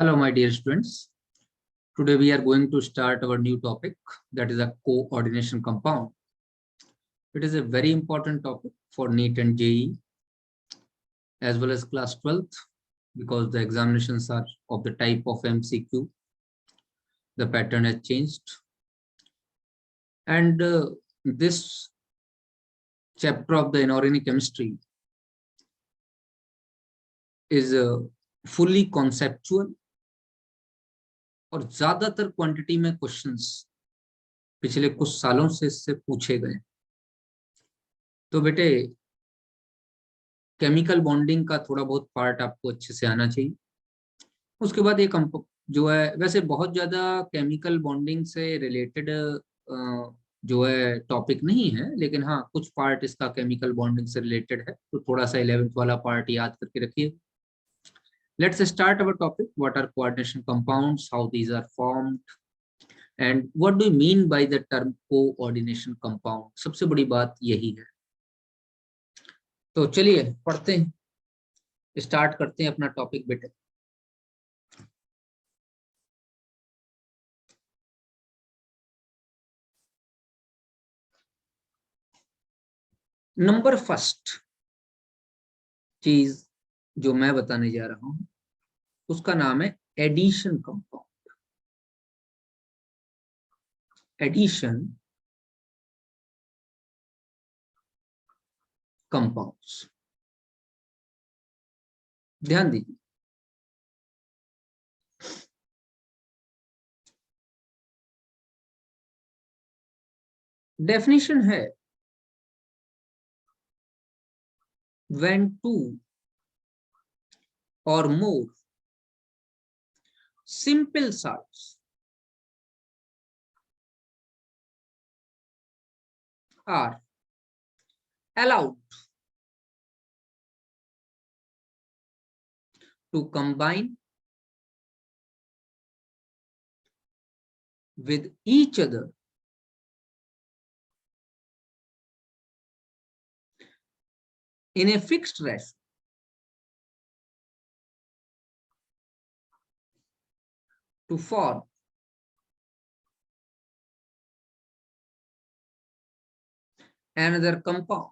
Hello, my dear students. Today we are going to start our new topic, that is a coordination compound. It is a very important topic for NEET and JEE as well as class 12th because the examinations are of the type of MCQ. The pattern has changed. And this chapter of the inorganic chemistry is fully conceptual और ज्यादातर quantity में questions पिछले कुछ सालों से इससे पूछे गए। तो बेटे केमिकल बॉन्डिंग का थोड़ा बहुत पार्ट आपको अच्छे से आना चाहिए। उसके बाद एक जो है वैसे बहुत ज्यादा केमिकल बॉन्डिंग से रिलेटेड जो है टॉपिक नहीं है, लेकिन हाँ कुछ पार्ट इसका केमिकल बॉन्डिंग से रिलेटेड है, तो थोड़ा सा 11th वाला पार्ट याद करके रखिए। Let's start our topic. What are coordination compounds? How these are formed? And what do you mean by the term coordination compound? सबसे बड़ी बात यही है। तो चलिए पढ़ते हैं, स्टार्ट करते हैं अपना टॉपिक बेटे। नंबर फर्स्ट चीज जो मैं बताने जा रहा हूं उसका नाम है एडिशन कंपाउंड। एडिशन कंपाउंड्स, ध्यान दीजिए। डेफिनेशन है when two or more simple salts are allowed to combine with each other in a fixed ratio to form another compound.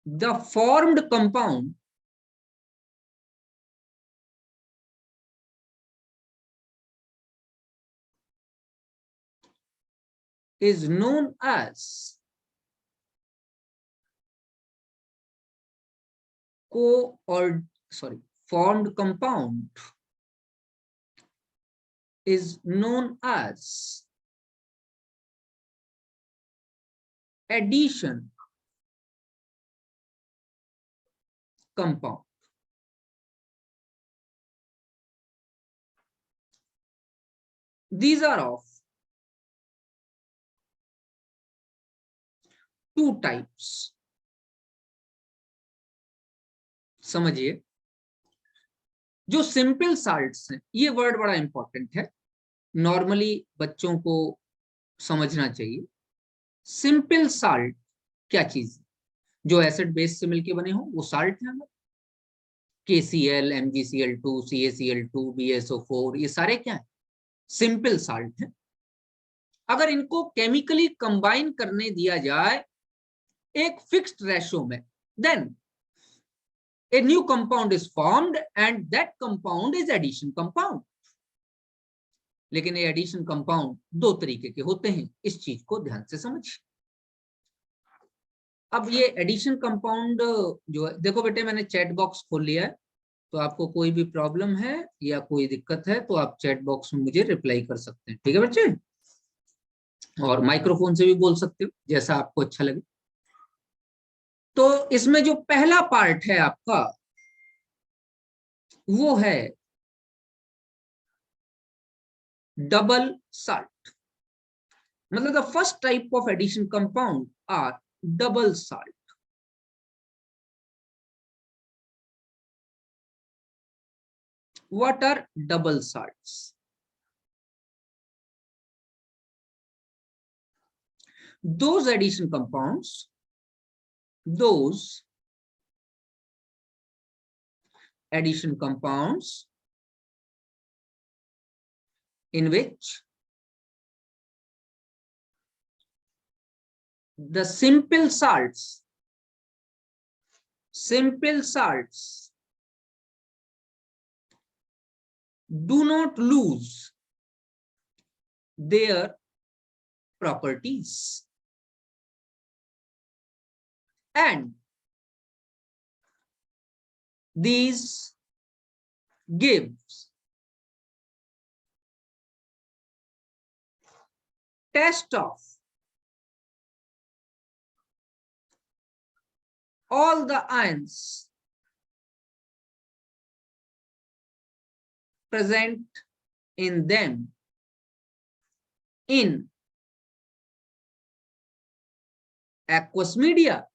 The formed compound is known as formed compound is known as addition compound. These are of two types. समझिए, जो simple salts हैं, ये word बड़ा important है, normally बच्चों को समझना चाहिए। सिंपल साल्ट क्या चीज है? जो एसिड बेस से मिलके बने हो वो साल्ट है। KCl, MgCl2, CaCl2, BSO4, ये सारे क्या है? सिंपल साल्ट है। अगर इनको केमिकली कंबाइन करने दिया जाए एक फिक्स्ड रेशो में, then a new compound is formed and that compound is addition compound. लेकिन ये एडिशन कंपाउंड दो तरीके के होते हैं, इस चीज को ध्यान से समझिए। अब ये एडिशन कंपाउंड जो है, देखो बेटे मैंने चैट बॉक्स खोल लिया है, तो आपको कोई भी प्रॉब्लम है या कोई दिक्कत है तो आप चैट बॉक्स में मुझे रिप्लाई कर सकते हैं, ठीक है बच्चे? और माइक्रोफोन से भी बोल सकते हो, जैसा आपको अच्छा लगे। तो इसमें जो पहला पार्ट है आपका वो है डबल साल्ट। मतलब the first type of addition compound are double salt. What are double salts? Those addition compounds, those addition compounds in which the simple salts do not lose their properties, and these gives test of all the ions present in them in aqueous media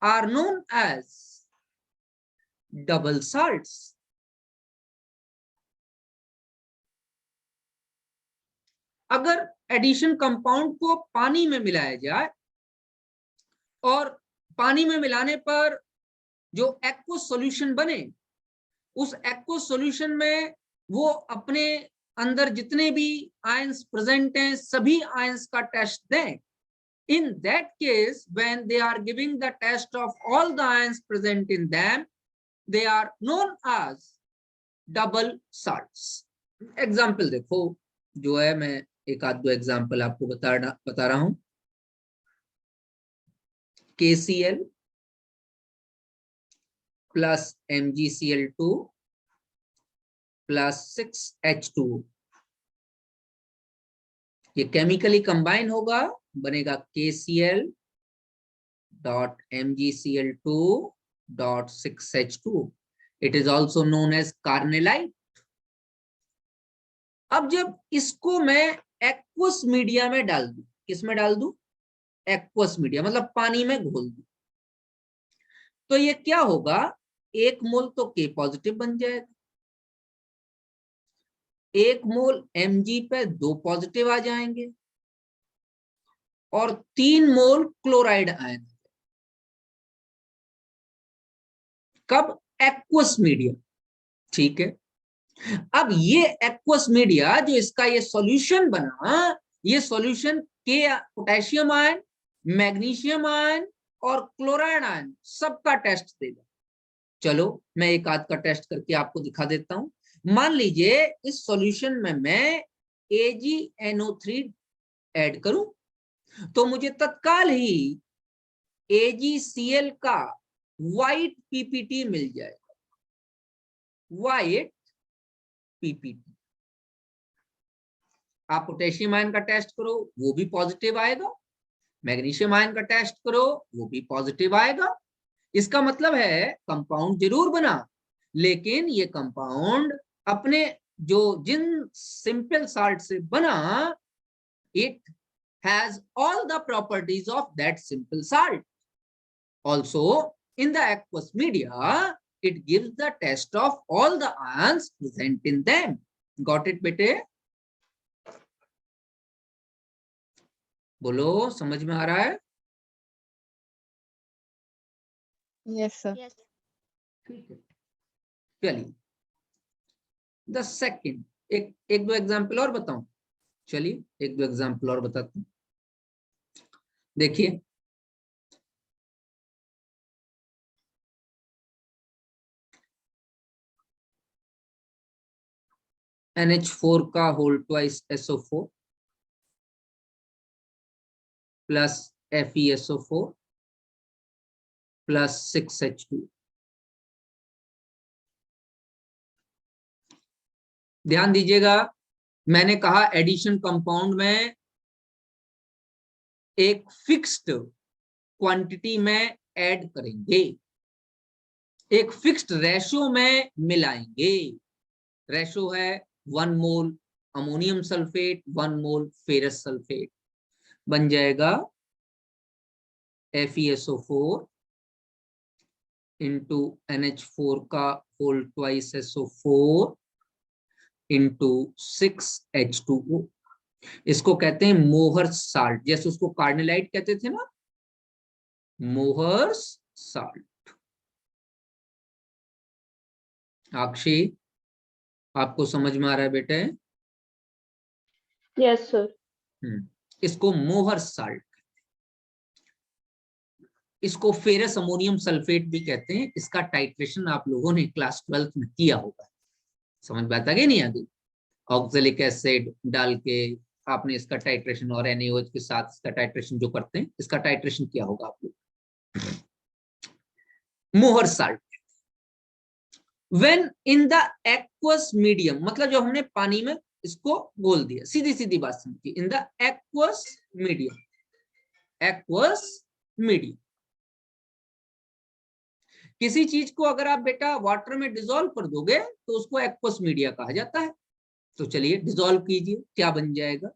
are known as double salts. अगर addition compound को पानी में मिलाया जाए और पानी में मिलाने पर जो एक्वस सॉल्यूशन बने, उस एक्वस सॉल्यूशन में वो अपने अंदर जितने भी आयंस प्रेजेंट हैं सभी आयंस का टेस्ट दें. In that case, when they are giving the test of all the ions present in them, they are known as double salts. Example देखो जो है, मैं एक आध दो एग्जाम्पल आपको बता रहा हूं. KCl plus MgCl2 plus 6H2, ये केमिकली कंबाइन होगा, बनेगा KCl dot MgCl2 dot 6H2. It is also known as carnellite. अब जब इसको मैं एक्वस मीडिया में डाल दूं, किस में डाल दूं? एक्वस मीडिया, मतलब पानी में घोल दूं, तो ये क्या होगा? 1 मोल तो K पॉजिटिव बन जाएगा, 1 मोल Mg पे 2 पॉजिटिव आ जाएंगे और 3 मोल क्लोराइड आयन. कब? Aqueous media. ठीक है. अब ये एक्वस मीडिया जो इसका ये सॉल्यूशन बना, ये सॉल्यूशन के पोटेशियम आयन, मैग्नीशियम आयन और क्लोराइड आयन सबका टेस्ट देगा. चलो मैं एक आध का टेस्ट करके आपको दिखा देता हूं. मान लीजिए इस सॉल्यूशन में मैं AgNO3 ऐड करूं तो मुझे तत्काल ही AgCl का व्हाइट पीपीटी मिल जाएगा. White PPT. आप पोटेशियम आयन का टेस्ट करो वो भी पॉजिटिव आएगा, मैग्नीशियम आयन का टेस्ट करो वो भी पॉजिटिव आएगा. इसका मतलब है कंपाउंड जरूर बना, लेकिन ये कंपाउंड अपने जो जिन सिंपल साल्ट से बना, it has all the properties of that simple salt. Also, in the aqueous media, it gives the test of all the ions present in them. Got it, बेटे? बोलो, समझ में आ रहा है? Yes, sir. Yes. ठीक है. चलिए, the second, एक दो एग्जाम्पल और बताऊं. चलिए एक दो एग्जाम्पल और बताते हैं. देखिए, NH4 का whole twice SO4 plus FeSO4 plus 6H2. ध्यान दीजिएगा, मैंने कहा एडिशन कंपाउंड में एक फिक्स्ड क्वांटिटी में ऐड करेंगे, एक फिक्स्ड रेशो में मिलाएंगे. रेशो है 1 मोल अमोनियम सल्फेट 1 मोल फेरस सल्फेट, बन जाएगा FeSO4 इंटू NH4 का whole twice SO4 into 6H2O. इसको कहते हैं मोहर्स साल्ट. जैसे उसको कार्नेलाइट कहते थे ना, मोहर्स साल्ट. अक्षय, आपको समझ में आ रहा है बेटे? Yes sir. इसको मोहर साल्ट, इसको फेरस अमोनियम सल्फेट भी कहते हैं। इसका टाइट्रेशन आप लोगों ने क्लास 12th में किया होगा। समझ में आता कि नहीं आगे? ऑक्जेलिक एसिड डाल के आपने इसका टाइट्रेशन, और NaOH के साथ इसका टाइट्रेशन जो करते हैं, इसका टाइट्रेशन किया होगा आप लोग। मोहर salt when in the aqueous medium, मतलब जो हमने पानी में इसको घोल दिया, सीधी सीधी बात समझिए, in the aqueous medium, aqueous medium. किसी चीज को अगर आप बेटा वाटर में डिसॉल्व कर दोगे तो उसको एक्वस मीडिया कहा जाता है। तो चलिए डिसॉल्व कीजिए, क्या बन जाएगा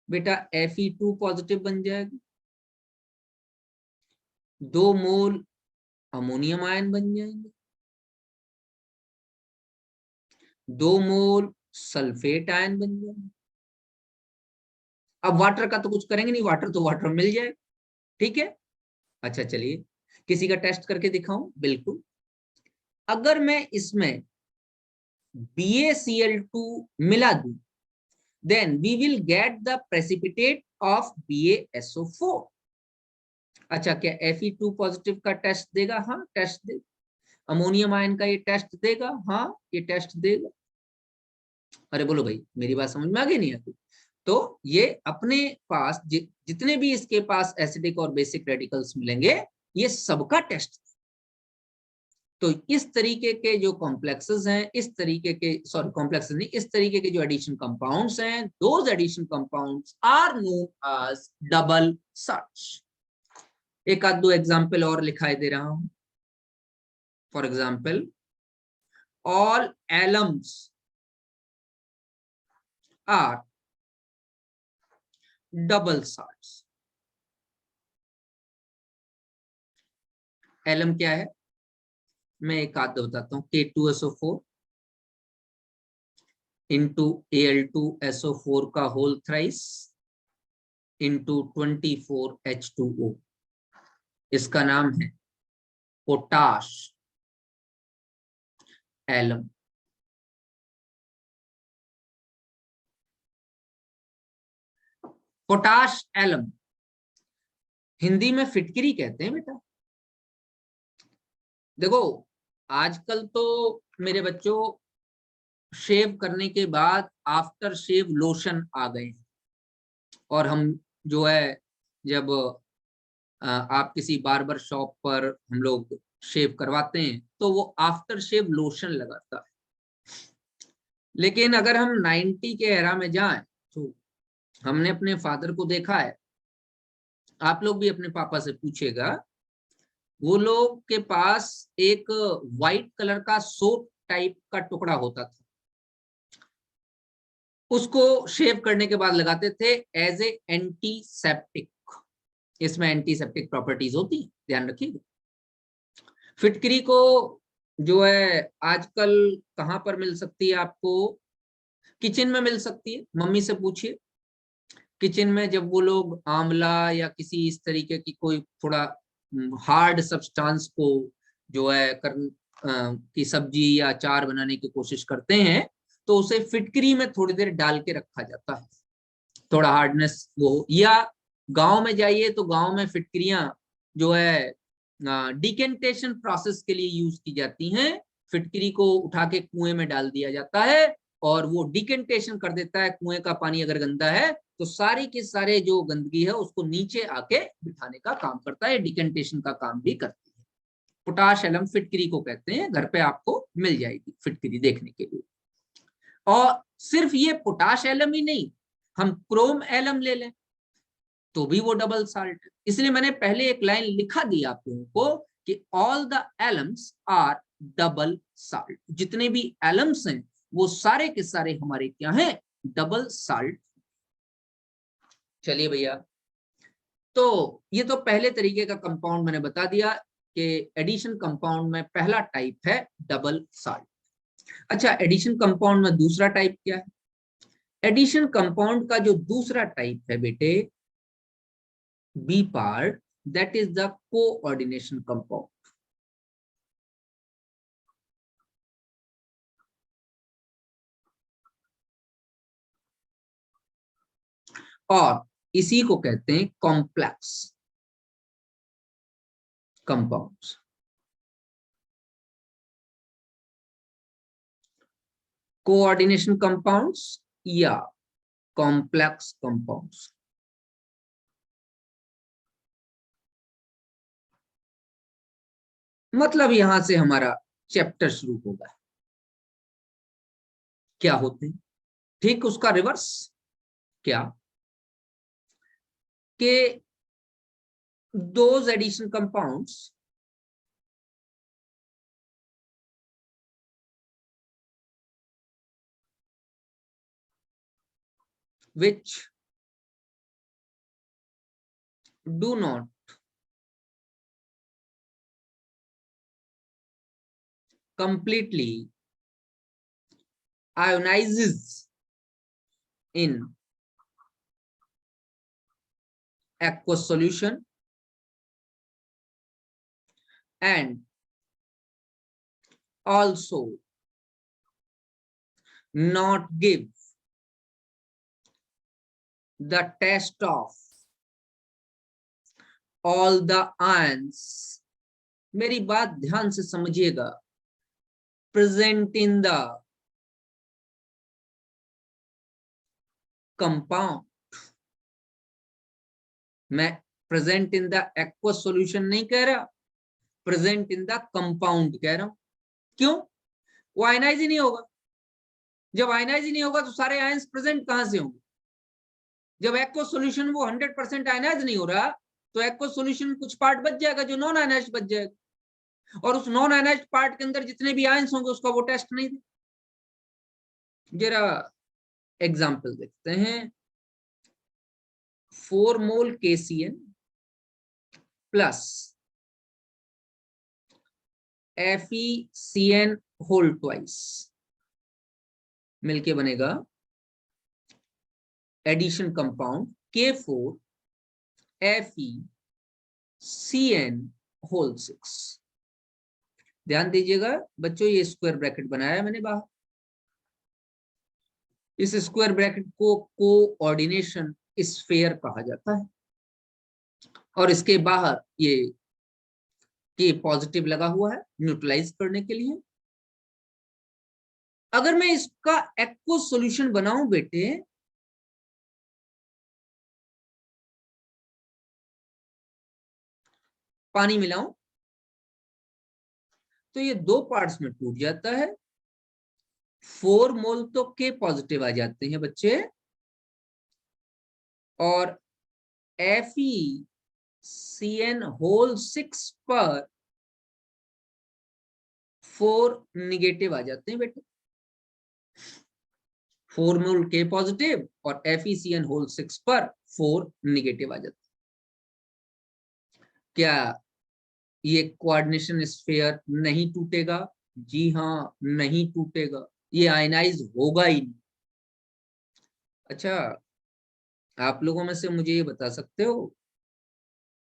बेटा? Fe2 पॉजिटिव बन जाएगा, 2 मोल अमोनियम आयन बन जाएंगे, 2 मोल सल्फेट आयन बन जाएंगे। अब वाटर का तो कुछ करेंगे नहीं, वाटर तो वाटर मिल जाएगा, ठीक है। अच्छा चलिए किसी का टेस्ट करके दिखाऊं? बिल्कुल। अगर मैं इसमें BaCl2 मिला दूं, then we will get the precipitate of BaSO4। अच्छा, क्या Fe2 पॉजिटिव का टेस्ट देगा? हाँ टेस्ट देगा। अमोनियम आयन का ये टेस्ट देगा? हाँ ये टेस्ट देगा। अरे बोलो भाई, मेरी बात समझ में आ गई नहीं आती? तो ये अपने पास जितने भी इसके पास एसिडिक और बेसिक रेडिकल्स मिलेंगे, ये सबका टेस्ट। तो इस तरीके के जो कॉम्प्लेक्सेस हैं, इस तरीके के, सॉरी कॉम्प्लेक्सेस नहीं, इस तरीके के जो एडिशन कंपाउंड्स हैं, those addition compounds are known as double salts. एक आध दो एग्जांपल और लिखाई दे रहा हूं। For example, all alums are double salts. Alum क्या है? मैं एक आध बताता हूं। K2SO4 इंटू Al2SO4 का होल थ्राइस इंटू 24H2O, इसका नाम है potash alum. Potash alum Hindi में फिटकिरी कहते हैं बेटा। देखो आजकल तो मेरे बच्चों शेव करने के बाद आफ्टर शेव लोशन आ गए हैं, और हम जो है जब आप किसी बार्बर शॉप पर हम लोग शेव करवाते हैं तो वो आफ्टर शेव लोशन लगाता है। लेकिन अगर हम 90 के एरा में जाएं तो हमने अपने फादर को देखा है, आप लोग भी अपने पापा से पूछेगा, वो लोग के पास एक व्हाइट कलर का सोप टाइप का टुकड़ा होता था, उसको शेव करने के बाद लगाते थे एज ए एंटीसेप्टिक। इसमें एंटीसेप्टिक प्रॉपर्टीज होती है, ध्यान रखिएगा। फिटकरी को जो है आजकल कहां पर मिल सकती है आपको? किचन में मिल सकती है, मम्मी से पूछिए। किचन में जब वो लोग आंवला या किसी इस तरीके की कोई थोड़ा हार्ड सब्सटेंस को जो है की सब्जी या अचार बनाने की कोशिश करते हैं, तो उसे फिटकरी में थोड़ी देर डाल के रखा जाता है, थोड़ा हार्डनेस वो। या गांव में जाइए तो गांव में फिटकरियां जो है डिकेंटेशन प्रोसेस के लिए यूज की जाती हैं। फिटकरी को उठा के कुएं में डाल दिया जाता है और वो डिकेंटेशन कर देता है। कुएं का पानी अगर गंदा है तो सारी के सारे जो गंदगी है उसको नीचे आके बिठाने का काम करता है, डिकेंटेशन का काम भी करती है। पोटाश एलम फिटकरी को कहते हैं। घर पे आपको मिल जाएगी फिटकरी देखने के लिए। और सिर्फ ये पोटाश एलम ही नहीं, हम क्रोम एलम ले लें तो भी वो डबल साल्ट है। इसलिए मैंने पहले एक लाइन लिखा दी आप लोगों को कि all the alums are double salt. जितने भी एलम्स हैं वो सारे के सारे हमारे क्या हैं? Double salt. चलिए भैया, तो ये तो पहले तरीके का कंपाउंड मैंने बता दिया कि एडिशन कंपाउंड में पहला टाइप है डबल साल्ट। अच्छा, एडिशन कंपाउंड में दूसरा टाइप क्या है? एडिशन कंपाउंड का जो दूसरा टाइप है बेटे, B part, that is the coordination compound। और इसी को कहते हैं कॉम्प्लेक्स कंपाउंड्स। कोऑर्डिनेशन कंपाउंड्स या कॉम्प्लेक्स कंपाउंड्स। मतलब यहां से हमारा चैप्टर शुरू होगा। क्या होते हैं? ठीक उसका रिवर्स। क्या कि those addition compounds which do not completely ionizes in aqueous solution and also not give the test of all the ions। मेरी बात ध्यान से समझिएगा। present in the compound, मैं present in the aqueous solution नहीं कह रहा, प्रेजेंट इन द कंपाउंड कह रहा हूं। क्यों? वो आयनाइज ही नहीं होगा। जब आयनाइज ही नहीं होगा तो सारे आयंस प्रेजेंट कहां से होंगे? जब एक्वस सॉल्यूशन वो 100% आयनाइज नहीं हो रहा तो एक्वस सॉल्यूशन कुछ पार्ट बच जाएगा जो नॉन आयनाइज बच जाएगा, और उस नॉन आयनाइज पार्ट के अंदर जितने भी आयंस होंगे उसका वो टेस्ट नहीं दे। जरा एग्जांपल देखते हैं। 4 mole KCN plus FeCN whole twice मिलके बनेगा एडिशन कंपाउंड K4FeCN होल 6। ध्यान दीजिएगा बच्चों, ये स्क्वायर ब्रैकेट बनाया मैंने बाहर। इस स्क्वायर ब्रैकेट को कोऑर्डिनेशन स्फीयर कहा जाता है, और इसके बाहर ये K पॉजिटिव लगा हुआ है न्यूट्रलाइज करने के लिए। अगर मैं इसका एक्वस सॉल्यूशन बनाऊं बेटे, पानी मिलाऊं, तो ये 2 पार्ट्स में टूट जाता है। 4 मोल तो K पॉजिटिव आ जाते हैं बच्चे, और FeCN होल 6 पर 4 निगेटिव आ जाते हैं बेटे। 4 मोल K पॉजिटिव और FeCN होल 6 पर 4 निगेटिव आ जाते हैं। क्या ये कोऑर्डिनेशन स्फीयर नहीं टूटेगा? जी हाँ, नहीं टूटेगा, ये आयनाइज होगा ही नहीं। अच्छा, आप लोगों में से मुझे ये बता सकते हो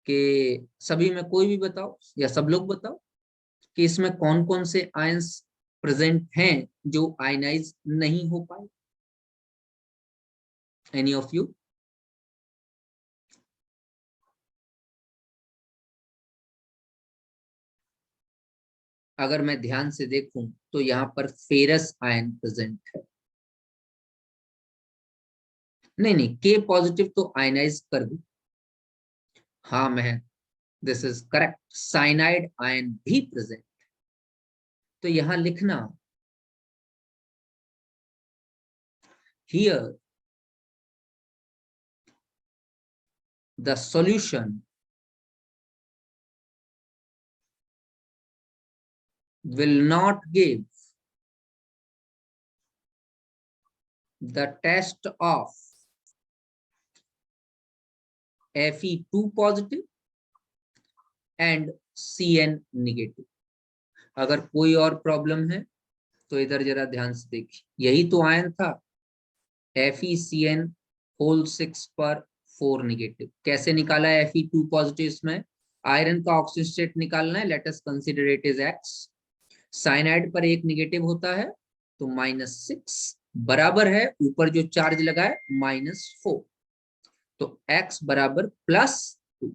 कि सभी में कोई भी बताओ या सब लोग बताओ कि इसमें कौन कौन से आयंस प्रेजेंट हैं जो आयनाइज नहीं हो पाए? Any of you? अगर मैं ध्यान से देखूं तो यहाँ पर फेरस आयन प्रेजेंट है। नहीं, K पॉजिटिव तो आयनाइज कर दू। हाँ मैं, this is correct, cyanide ion भी प्रेजेंट। तो यहां लिखना, here the solution will not give the test of Fe2 positive and Cn negative। अगर कोई और प्रॉब्लम है तो इधर जरा ध्यान से देखिए, यही तो आयन था FeCN होल 6 पर 4 निगेटिव। कैसे निकाला है Fe2 पॉजिटिव? इसमें आयरन का ऑक्सीजन स्टेट निकालना है। Let us consider it is X। Cyanide पर 1 निगेटिव होता है तो -6 बराबर है ऊपर जो चार्ज लगा है -4। तो x बराबर +2,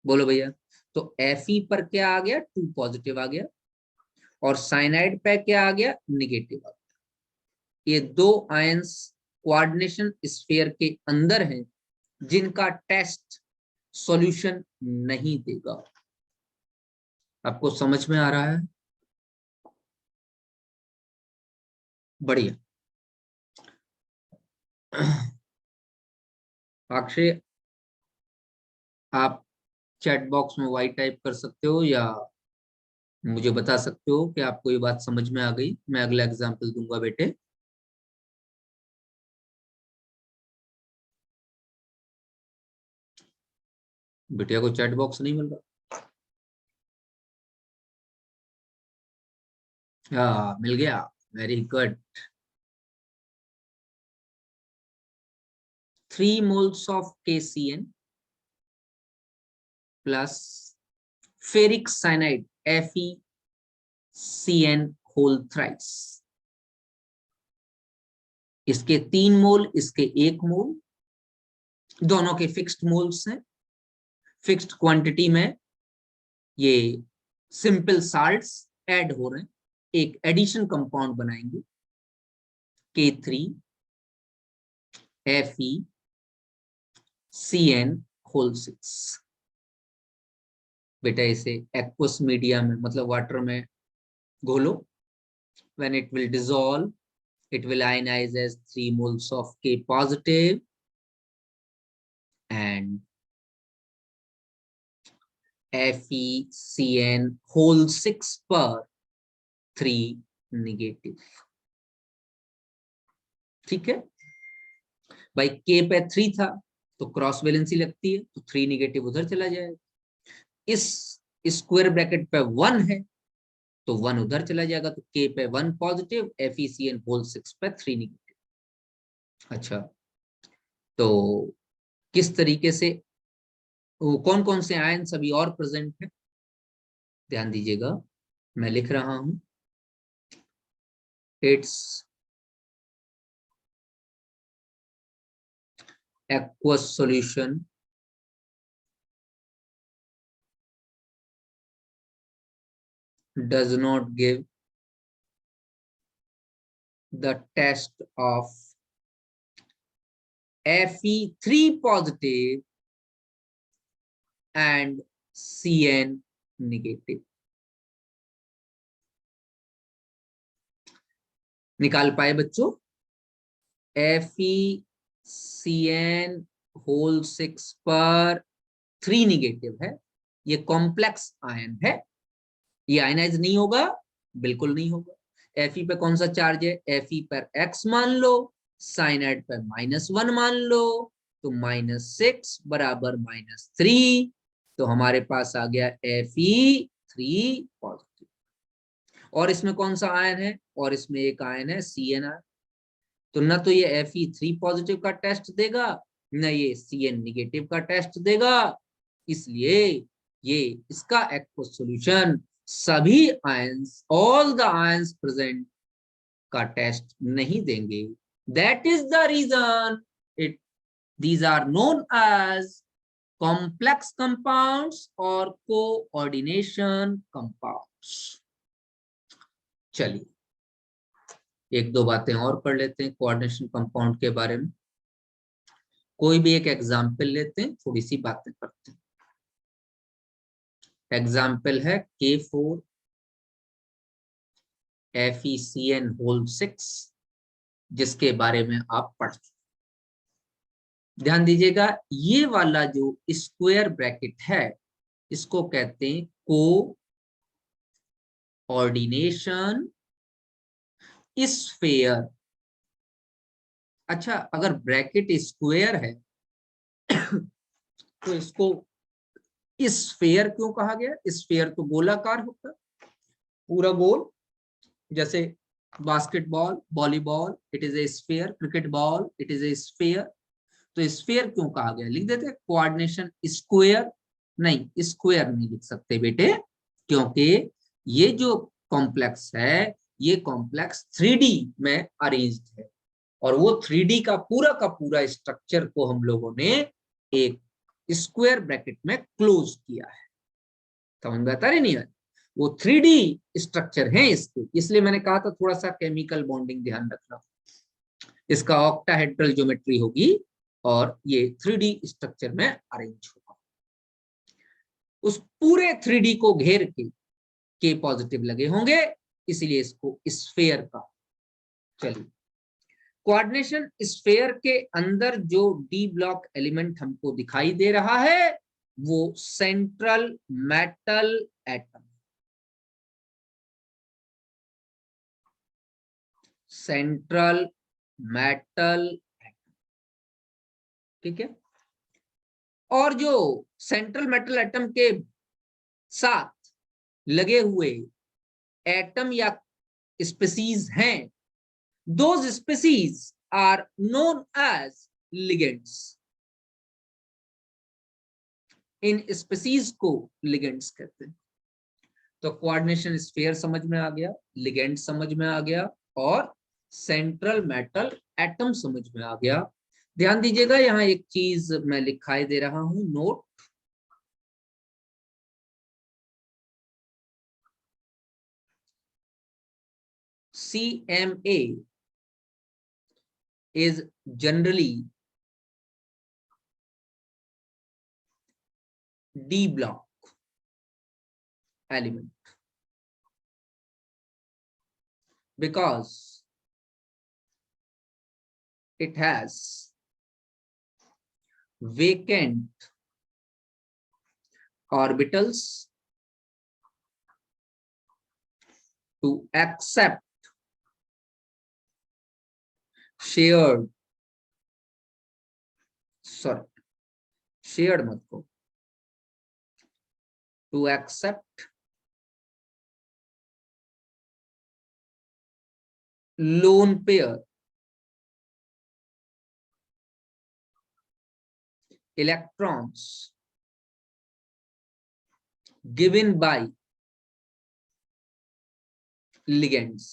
बोलो भैया। तो Fe पर क्या आ गया, 2 पॉजिटिव आ गया, और साइनाइड पे क्या आ गया, निगेटिव आ गया। ये 2 आयंस कोऑर्डिनेशन स्फीयर के अंदर हैं, जिनका टेस्ट सॉल्यूशन नहीं देगा। आपको समझ में आ रहा है? बढ़िया। अक्षय, आप चैट बॉक्स में वाई टाइप कर सकते हो या मुझे बता सकते हो कि आपको ये बात समझ में आ गई। मैं अगला एग्जांपल दूंगा बेटे। बिटिया को चैट बॉक्स नहीं मिल रहा? हाँ, मिल गया, very good. 3 moles of KCN plus ferric cyanide FeCN whole thrice। इसके 3 मोल, इसके 1 मोल, दोनों के फिक्स्ड मोल्स हैं। फिक्स्ड क्वांटिटी में ये सिंपल साल्ट्स ऐड हो रहे हैं, एक एडिशन कंपाउंड बनाएंगे, K3FeCN6। बेटा इसे एक्वस मीडिया में, मतलब वाटर में घोलो। When it will dissolve, it will ionize as 3 moles of K positive and FeCN6 पर 3 नेगेटिव। ठीक है भाई, K पे 3 था तो क्रॉस वैलेंसी लगती है, तो 3 नेगेटिव उधर चला जाएगा। इस स्क्वायर ब्रैकेट पे 1 है तो 1 उधर चला जाएगा, तो K पे 1 पॉजिटिव, FeCN6 पे 3 नेगेटिव। अच्छा, तो किस तरीके से, कौन कौन से आयन अभी और प्रेजेंट है, ध्यान दीजिएगा, मैं लिख रहा हूं। It's aqueous solution does not give the test of Fe3 positive and Cn negative। निकाल पाए बच्चों? FeCN6 पर 3 नेगेटिव है, ये कॉम्प्लेक्स आयन है, ये आयनाइज नहीं होगा, बिल्कुल नहीं होगा। Fe पे कौन सा चार्ज है, Fe पर x मान लो, साइनाइड पर -1 मान लो, तो -6 बराबर -3, तो हमारे पास आ गया Fe3 पॉजिटिव। और इसमें कौन सा आयन है, और इसमें एक आयन है Cn आयन। तो ना तो ये Fe3 पॉजिटिव का टेस्ट देगा, न ये Cn निगेटिव का टेस्ट देगा, इसलिए ये इसका एक्वस सॉल्यूशन सभी आयंस, ऑल द आयंस प्रेजेंट का टेस्ट नहीं देंगे। That is the reason it these are known as complex compounds और कोऑर्डिनेशन कंपाउंड्स। चलिए एक दो बातें और पढ़ लेते हैं कोऑर्डिनेशन कंपाउंड के बारे में। कोई भी एक एग्जाम्पल लेते हैं, थोड़ी सी बातें करते हैं। एग्जाम्पल है K4FeCN6, जिसके बारे में आप पढ़ चुके। ध्यान दीजिएगा, ये वाला जो स्क्वायर ब्रैकेट है इसको कहते हैं कोऑर्डिनेशन स्फीयर। अच्छा, अगर ब्रैकेट स्क्वायर है तो इसको स्फीयर क्यों कहा गया? स्फीयर तो गोलाकार होता है, पूरा गोल, जैसे basketball, volleyball, it is a sphere, cricket ball, it is a sphere. तो स्फीयर क्यों कहा गया? लिख देते कोऑर्डिनेशन स्क्वायर। नहीं, स्क्वायर नहीं लिख सकते बेटे, क्योंकि ये जो कॉम्प्लेक्स है, ये कॉम्प्लेक्स 3D में अरेंज्ड है। और वो 3D का पूरा स्ट्रक्चर को हम लोगों ने एक स्क्वायर ब्रैकेट में क्लोज किया है। समझ में आता है नहीं? वो 3D स्ट्रक्चर है इसके, इसलिए मैंने कहा था थोड़ा सा केमिकल बॉन्डिंग ध्यान रखना। इसका ऑक्टाहेड्रल ज्योमेट्री होगी और ये 3D स्ट्रक्चर में अरेंज होगा। उस पूरे 3D को घेर के पॉजिटिव लगे होंगे, इसलिए इसको स्फेयर का। चलिए, कोऑर्डिनेशन स्फेयर के अंदर जो डी ब्लॉक एलिमेंट हमको दिखाई दे रहा है वो central metal atom. Central metal atom, ठीक है। और जो सेंट्रल मेटल एटम के साथ लगे हुए एटम या स्पीसीज हैं, those species are known as ligands. इन स्पीसीज को लिगेंड्स कहते हैं। तो कोऑर्डिनेशन स्फीयर समझ में आ गया, लिगेंड समझ में आ गया और सेंट्रल मेटल एटम समझ में आ गया। ध्यान दीजिएगा, यहाँ एक चीज मैं लिखाई दे रहा हूं, note. CMA is generally D block element because it has vacant orbitals to accept shared मत को, to accept lone pair electrons given by ligands।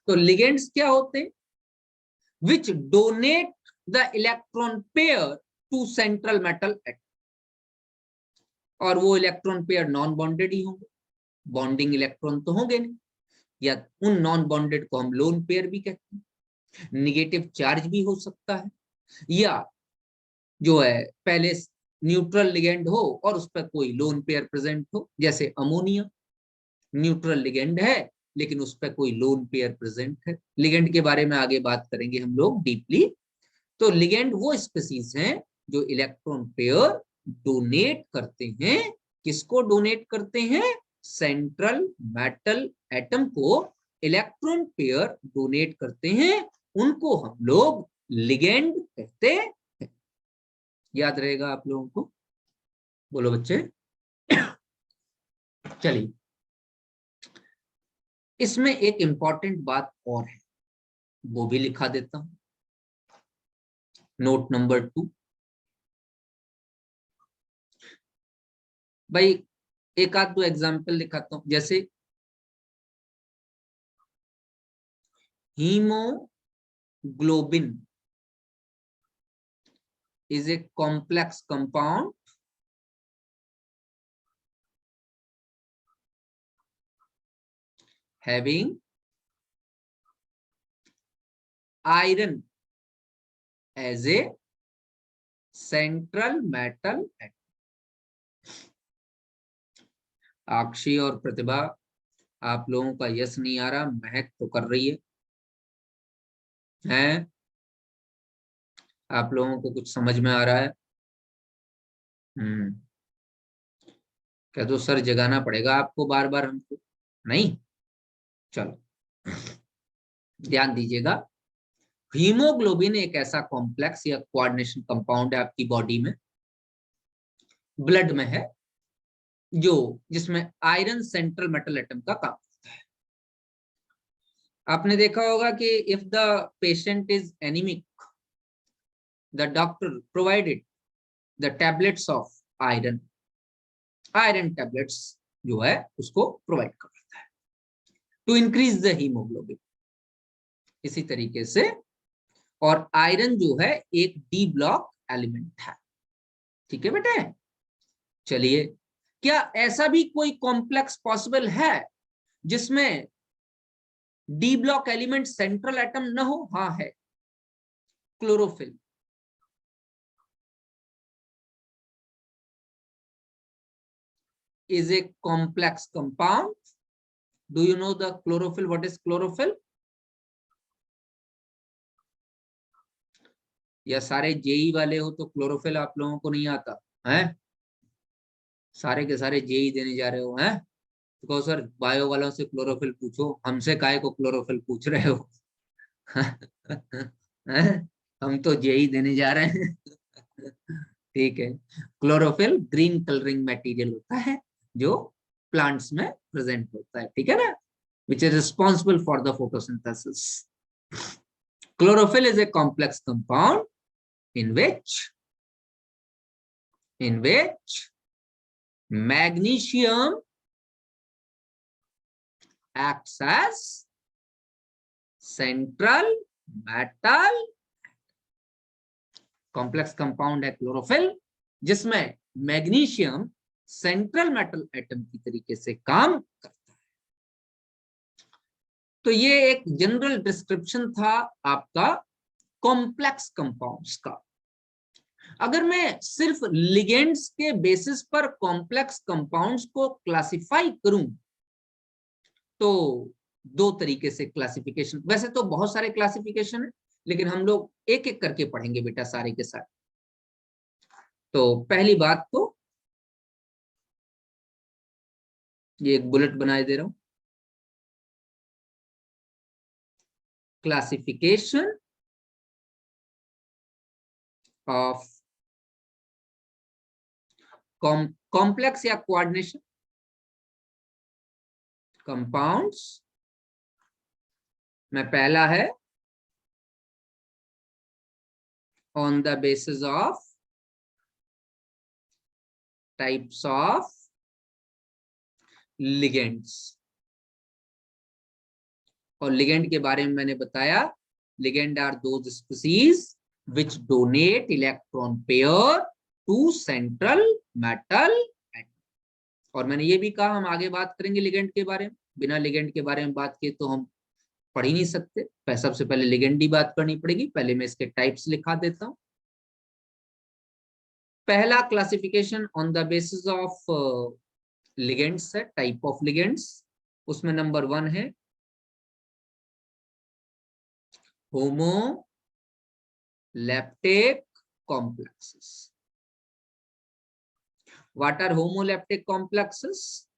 तो लिगेंड्स क्या होते हैं? Which donate the electron pair to central metal atom। और वो electron pair non bonded ही होंगे, bonding electron तो होंगे नहीं, या उन नॉन बॉन्डेड को हम लोन पेयर भी कहते हैं। निगेटिव चार्ज भी हो सकता है, या जो है पहले न्यूट्रल लिगेंड हो और उस पर कोई लोन पेयर प्रेजेंट हो, जैसे अमोनिया न्यूट्रल लिगेंड है लेकिन उस पर कोई लोन पेयर प्रेजेंट है। लिगेंड के बारे में आगे बात करेंगे हम लोग डीपली। तो लिगेंड वो स्पीसीज हैं जो इलेक्ट्रॉन पेयर डोनेट करते हैं। किसको डोनेट करते हैं? सेंट्रल मेटल एटम को इलेक्ट्रॉन पेयर डोनेट करते हैं, उनको हम लोग लिगेंड कहते हैं। याद रहेगा आप लोगों को? बोलो बच्चे। चलिए, इसमें एक इंपॉर्टेंट बात और है, वो भी लिखा देता हूं, नोट नंबर 2। भाई एक आध दो एग्जाम्पल लिखाता हूं, जैसे haemoglobin is a complex compound having iron as a central metal atom। अक्षी और प्रतिभा, आप लोगों का यस नहीं आ रहा, महक तो कर रही है? आप लोगों को कुछ समझ में आ रहा है? क्या तो सर जगाना पड़ेगा आपको बार बार हमको? नहीं, चलो ध्यान दीजिएगा। हीमोग्लोबिन एक ऐसा कॉम्प्लेक्स या कोऑर्डिनेशन कंपाउंड है आपकी बॉडी में, ब्लड में है, जो जिसमें आयरन सेंट्रल मेटल एटम का काम करता है। आपने देखा होगा कि if the patient is anaemic, the doctor provided the tablets of iron, iron tablets जो है उसको प्रोवाइड करता है। To increase the haemoglobin. इसी तरीके से, और आयरन जो है एक डी ब्लॉक एलिमेंट है। ठीक है बेटे, चलिए, क्या ऐसा भी कोई कॉम्प्लेक्स पॉसिबल है जिसमें D block element central atom न हो? हाँ है, chlorophyll. is a complex compound. Do you know the chlorophyll? What is chlorophyll? या सारे जेई वाले हो तो क्लोरोफिल आप लोगों को नहीं आता है? सारे के सारे जेई देने जा रहे हो हैं? तो कहो सर बायो वालों से क्लोरोफिल पूछो, हमसे काहे को क्लोरोफिल पूछ रहे हो? हैं? हम तो जेई देने जा रहे हैं। ठीक है, क्लोरोफिल ग्रीन कलरिंग मटेरियल होता है जो प्लांट्स में प्रेजेंट होता है, ठीक है ना, which is responsible for the photosynthesis. Chlorophyll is a complex compound in which magnesium acts as central metal. Complex compound है क्लोरोफिल, जिसमें मैग्नीशियम सेंट्रल मेटल एटम की तरीके से काम करता है। तो ये एक जनरल डिस्क्रिप्शन था आपका कॉम्प्लेक्स कंपाउंड्स का। अगर मैं सिर्फ लिगेंड्स के बेसिस पर कॉम्प्लेक्स कंपाउंड्स को क्लासिफाई करूं तो दो तरीके से क्लासिफिकेशन, वैसे तो बहुत सारे क्लासिफिकेशन है, लेकिन हम लोग एक एक करके पढ़ेंगे बेटा सारे के साथ। तो पहली बात तो ये एक बुलेट बनाए दे रहा हूं, क्लासिफिकेशन ऑफ कॉम्प्लेक्स या कोऑर्डिनेशन कंपाउंड्स में पहला है on the basis of types of ligands। और लिगेंड के बारे में मैंने बताया, ligand are those species which donate electron pair to central metal atom। और मैंने ये भी कहा हम आगे बात करेंगे लिगेंड के बारे में, बिना लिगेंड के बारे में बात किए तो हम पढ़ ही नहीं सकते। सबसे पहले लिगेंड की बात करनी पड़ेगी। पहले मैं इसके टाइप्स लिखा देता हूं। पहला classification on the basis of ligands है, टाइप ऑफ लिगेंड्स। उसमें नंबर 1 है homoleptic complexes. What are homoleptic complexes?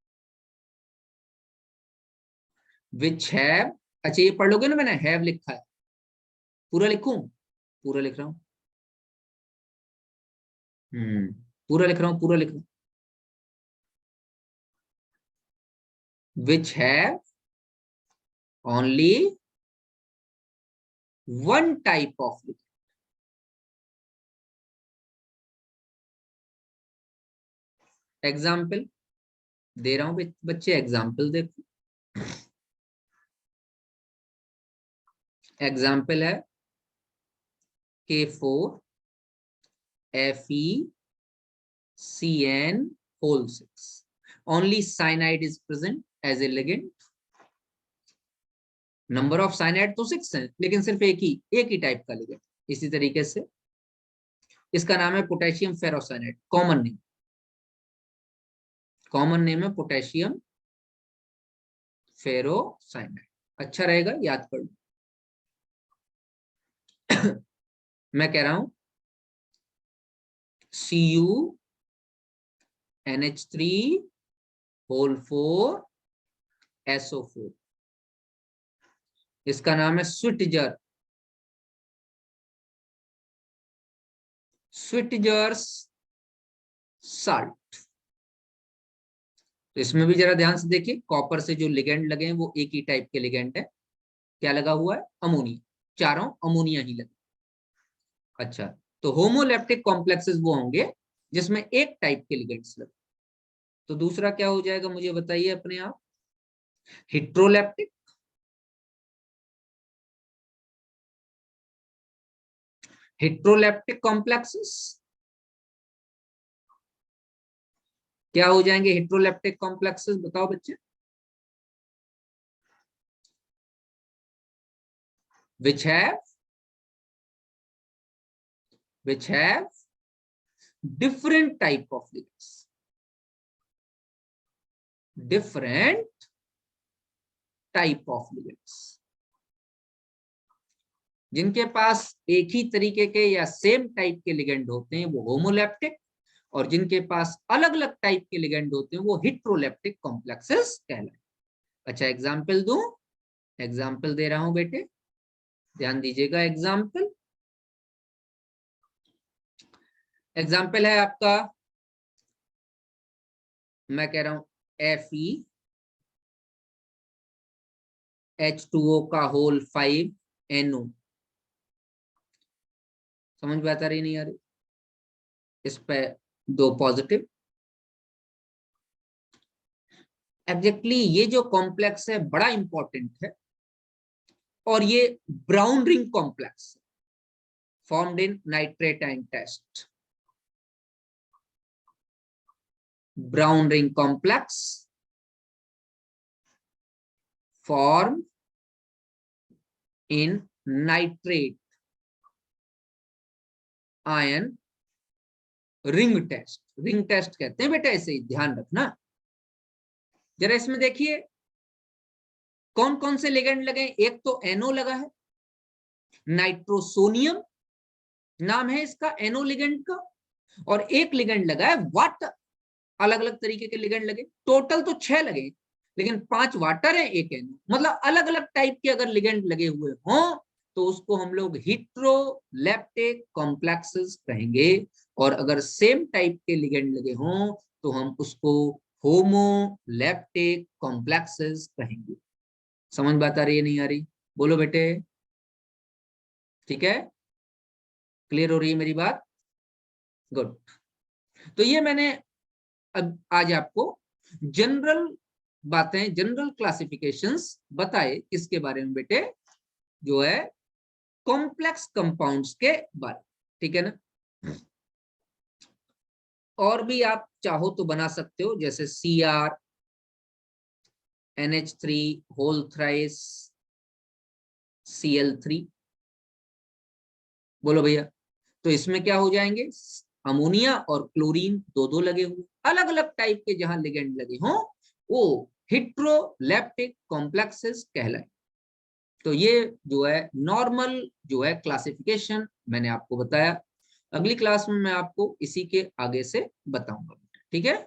Which have, अच्छा ये पढ़ लोगे ना, मैंने हैव लिखा है, पूरा लिखूं? पूरा लिख रहा हूं, पूरा लिख रहा हूं, पूरा लिख रहा हूं। which have only one type of ligand। Example दे रहा हूं बच्चे, एग्जाम्पल देखो। एग्जाम्पल है K4FeCN6। only cyanide is present as a ligand। Number of cyanide तो 6 है, लेकिन सिर्फ एक ही टाइप का लिगेंड। इसी तरीके से इसका नाम है पोटेशियम फेरोसाइनाइड, कॉमन नेम है पोटेशियम फेरोसाइनाइड। अच्छा रहेगा, याद कर लो। मैं कह रहा हूं CuNH3(4)SO4। इसका नाम है स्विट्जर्स साल्ट। तो इसमें भी जरा ध्यान से देखिए, कॉपर से जो लिगेंड लगे हैं वो एक ही टाइप के लिगेंड है। क्या लगा हुआ है? अमोनिया, चारों अमोनिया ही लगे। अच्छा, तो होमोलैप्टिक कॉम्प्लेक्सेस वो होंगे जिसमें एक टाइप के लिगेंड्स लगे। तो दूसरा क्या हो जाएगा मुझे बताइए अपने आप? हेट्रोलैप्टिक। हेट्रोलैप्टिक कॉम्प्लेक्सेस क्या हो जाएंगे? हेट्रोलैप्टिक कॉम्प्लेक्सेस बताओ बच्चे। which have different type of ligands, different type of ligands, जिनके पास एक ही तरीके के या सेम टाइप के लिगेंड होते हैं वो होमोलैप्टिक, और जिनके पास अलग अलग टाइप के लिगेंड होते हैं वो हेट्रोलैप्टिक कॉम्प्लेक्सेस कहलाए। अच्छा एग्जाम्पल दूं? एग्जाम्पल दे रहा हूं बेटे, ध्यान दीजिएगा। एग्जाम्पल है आपका, मैं कह रहा हूं FeH2O का होल 5NO। समझ में आता रही नहीं आ रही? इस पे 2 पॉजिटिव। एग्जैक्टली ये जो कॉम्प्लेक्स है बड़ा इंपॉर्टेंट है, और ये brown ring complex formed in nitrate ion test. Brown ring complex form in nitrate ion ring test. Ring test कहते हैं बेटा, ऐसे ही ध्यान रखना। जरा इसमें देखिए कौन कौन से लिगेंड लगे। एक तो NO लगा है, नाइट्रोसोनियम नाम है इसका NO लिगेंड का, और एक लिगेंड लगा है वाटर। अलग अलग तरीके के लिगेंड लगे, टोटल तो 6 लगे, लेकिन 5 वाटर है, एक NO। मतलब अलग अलग टाइप के अगर लिगेंड लगे हुए हों तो उसको हम लोग हेट्रोलैप्टिक कॉम्प्लेक्सेस कहेंगे, और अगर सेम टाइप के लिगेंड लगे हों तो हम उसको होमोलैप्टिक कॉम्प्लेक्सेस कहेंगे। समझ बात आ रही है नहीं आ रही? बोलो बेटे, ठीक है? क्लियर हो रही है मेरी बात? गुड। तो ये मैंने अब आज आपको जनरल बातें, जनरल क्लासिफिकेशंस बताए किसके बारे में बेटे? जो है कॉम्प्लेक्स कंपाउंड्स के बारे में, ठीक है ना? और भी आप चाहो तो बना सकते हो, जैसे Cr NH3 whole thrice Cl3। बोलो भैया, तो इसमें क्या हो जाएंगे? अमोनिया और क्लोरीन दो दो लगे हुए, अलग अलग टाइप के जहां लिगेंड लगे हों वो हेट्रोलैप्टिक कॉम्प्लेक्सेस कहलाए। तो ये जो है नॉर्मल जो है क्लासिफिकेशन मैंने आपको बताया। अगली क्लास में मैं आपको इसी के आगे से बताऊंगा, ठीक है?